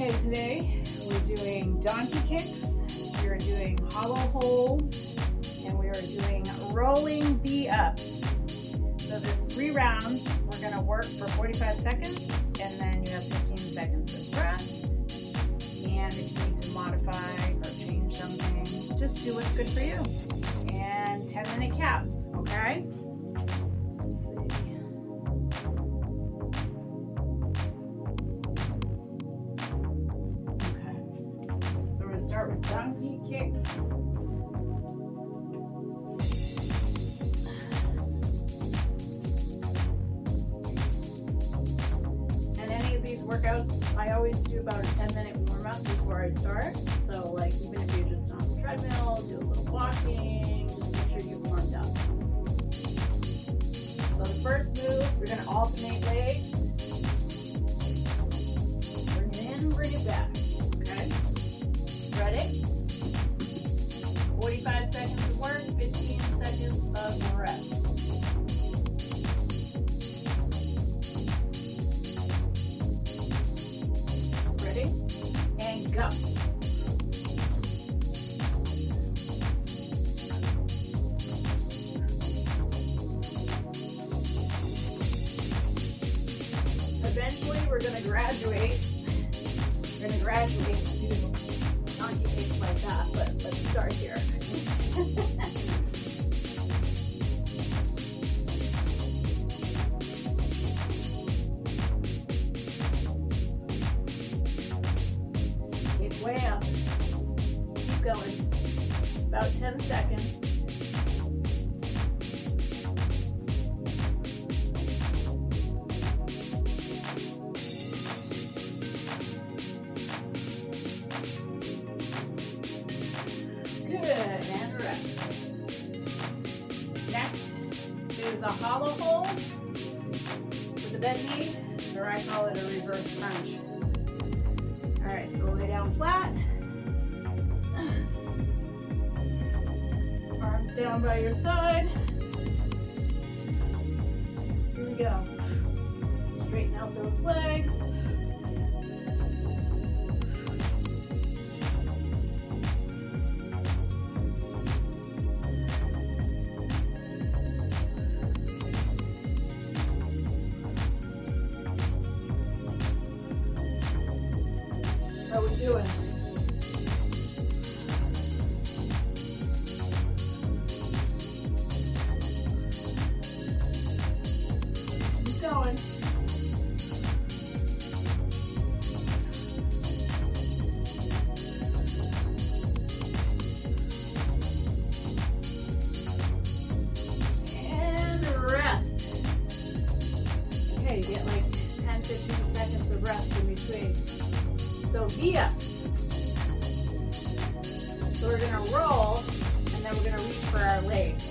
Okay, today we're doing Junky Kicks, we are doing hollow holds, and we are doing rolling V-ups. So there's 3 rounds. We're going to work for 45 seconds, and then you have 15 seconds of rest. And if you need to modify or change something, just do what's good for you. And 10-minute cap, okay? Let's see. Start with Junky Kicks. And any of these workouts, I always do about a 10-minute warm-up before I start. So like even if you're just on the treadmill, do a little walking, just make sure you've warmed up. So the first move, we're going to alternate legs. Bring it in, bring it back. Ready? 45 seconds of work, 15 seconds of rest. Ready? And go. Eventually, we're going to graduate. We're going to graduate to Junky Kicks like that, but let's start here. Kick way up. Keep going. About 10 seconds. Good, and rest. Next is a hollow hold with a bent knee, or I call it a reverse crunch. All right, so lay down flat. Arms down by your side. Here we go. Straighten out those legs. How are we doing? Keep going. And rest. Okay, you get like 10-15 seconds of rest in between. So V-ups. So we're going to roll, and then we're going to reach for our legs.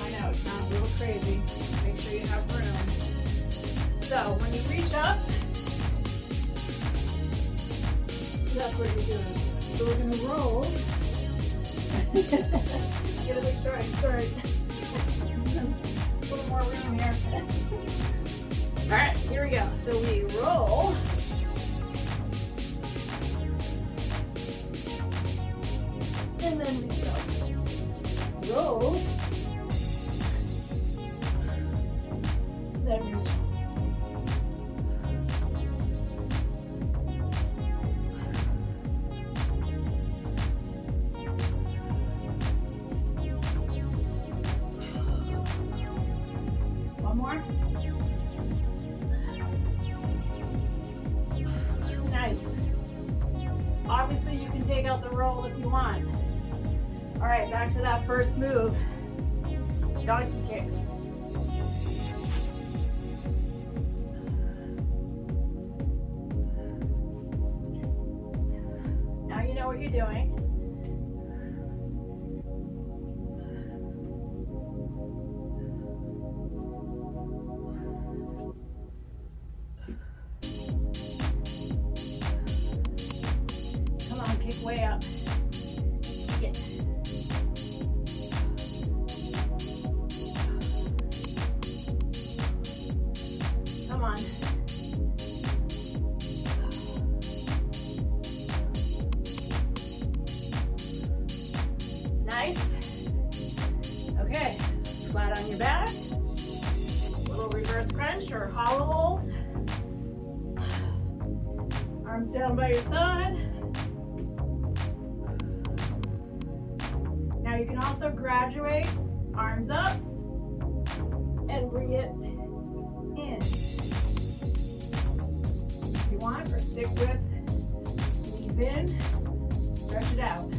I know, it sounds a little crazy. Make sure you have room. So when you reach up, that's what you're doing. So we're going to roll. Gotta make sure I start. A little more room here. All right, here we go. So we roll. And then we go. Roll. Then reach. One more. Nice. Obviously, you can take out the roll if you want. All right, back to that first move. Junky Kicks. Now you know what you're doing. Come on, kick way up. Kick it. Come on. on your back. Little reverse crunch or hollow hold. Arms down by your side. Now you can also graduate, arms up, and bring it in. If you want, or stick with knees in, stretch it out.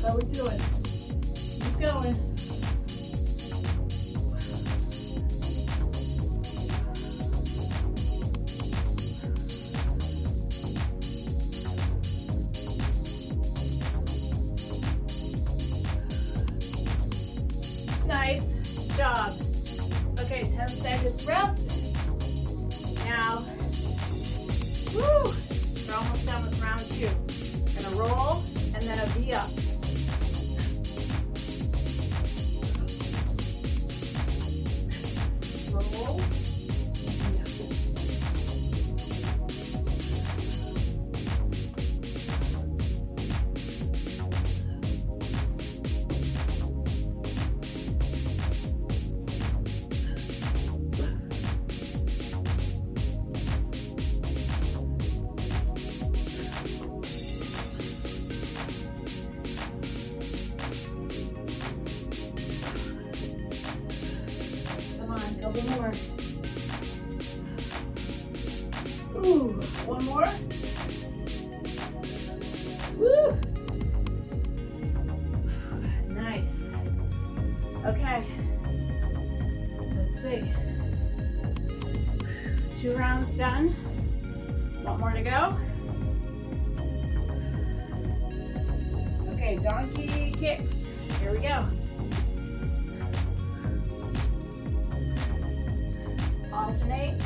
How we doing? Keep going. Nice job. Okay, 10 seconds rest. Now, woo, we're almost done with round 2. Gonna roll and then a V up. Roll. Couple more. Ooh, one more. Woo! Nice. Okay. Let's see. 2 rounds done. One more to go. Okay, donkey kicks. Here we go. Alternate.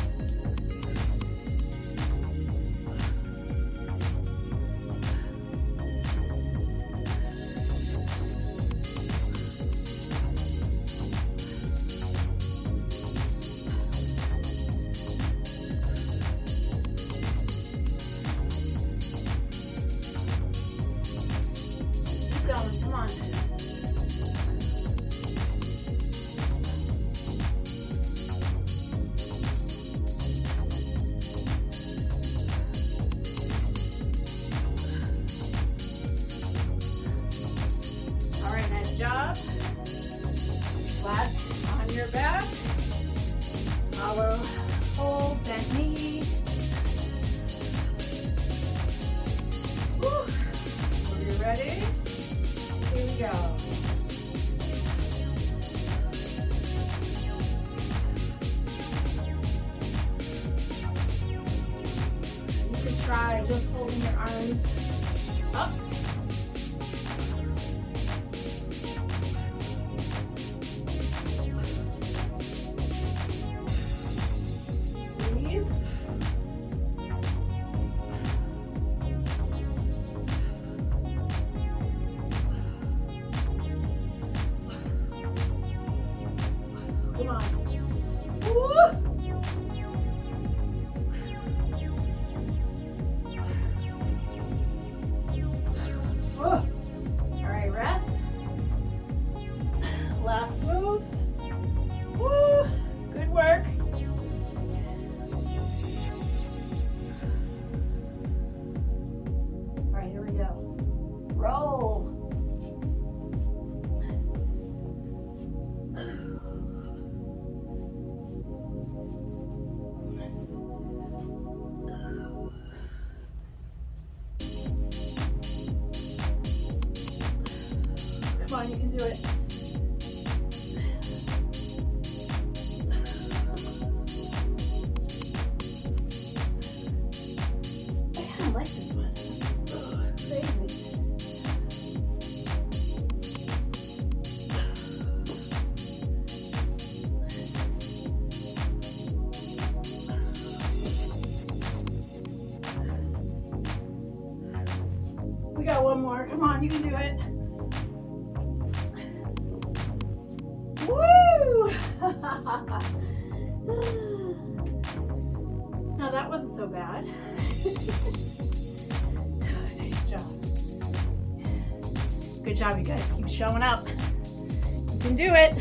Keep going, come on. Job. Flat on your back. Hollow hold, bent knee. Woo. Are you ready? Here we go. You could try just holding your arms up. Come on. Woo! All right, rest. Last move. Woo! Good work. All right, here we go. Roll. Come on, you can do it. I kind of like this one. Crazy. We got one more. Come on, you can do it. Now that wasn't so bad. Nice job. Good job, you guys. Keep showing up. You can do it.